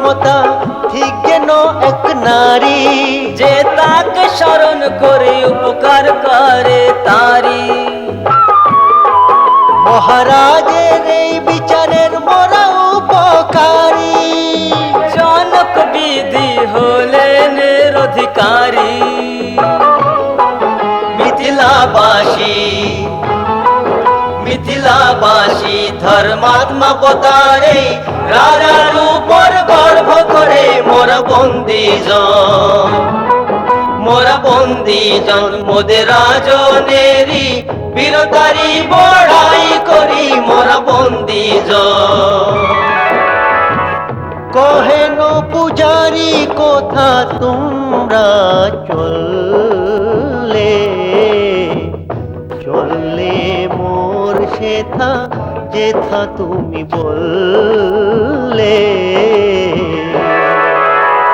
মমতা ঠিক যেন এক নারী, যে তাকে স্মরণ করে উপকার করে তারি। মহারাজের এই বিচারের মোরা উপকারী, জনক বিধি হলেন অধিকারী। মিথিলাবাসী মিথিলাবাসী ধর্মাত্মা বতারে রাজার উপর গর্ব করে মোরা বন্দীজন, মোরা বন্দীজন মোদের রাজনেরি বীরতারি বড়াই করি মোরা বন্দীজন। কহেন পূজারি কোথা তোমরা চললে, চললে মোর সেথা যেথা তুমি বললে।